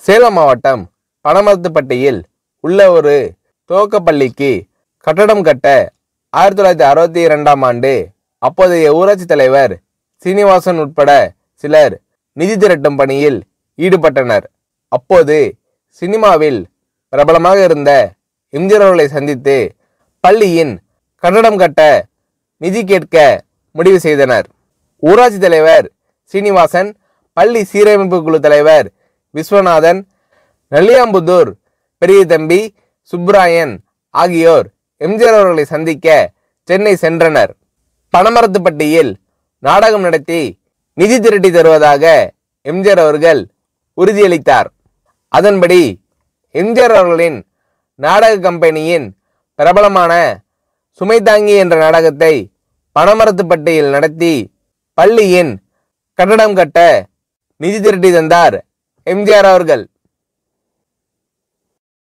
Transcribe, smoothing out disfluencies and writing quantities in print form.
சேலம் மாவட்டம் பனமரத்துப்பட்டியில் உள்ள ஒரு துவக்கப்பள்ளிக்கு கட்டடம் கட்ட 1962ஆம் ஆண்டு அப்போதைய ஊராட்சி தலைவர் சீனிவாசன் உட்பட சிலர் நிதி திரட்டும் பணியில் ஈடுபட்டனர். அப்போது சினிமாவில் பிரபலமாக இருந்த எம்ஜிஆர் அவர்களை சந்தித்து பள்ளியின் கட்டடம் கட்ட நிதி கேட்க முடிவு செய்தனர். ஊராட்சி தலைவர் சீனிவாசன், பள்ளி சீரமைப்பு குழு தலைவர் விஸ்வநாதன், நெல்லியாம்புதூர் பெரிய தம்பி சுப்ராயன் ஆகியோர் எம்ஜிஆர் அவர்களை சந்திக்க சென்னை சென்றனர். பனமரத்துப்பட்டியில் நாடகம் நடத்தி நிதி திரட்டி தருவதாக எம்ஜிஆர் அவர்கள் உறுதியளித்தார். அதன்படி எம்ஜிஆர் அவர்களின் நாடக கம்பெனியின் பிரபலமான சுமைதாங்கி என்ற நாடகத்தை பனமரத்துப்பட்டியில் நடத்தி பள்ளியின் கட்டடம் கட்ட நிதி திரட்டி தந்தார் எம்ஜிஆர் அவர்கள்.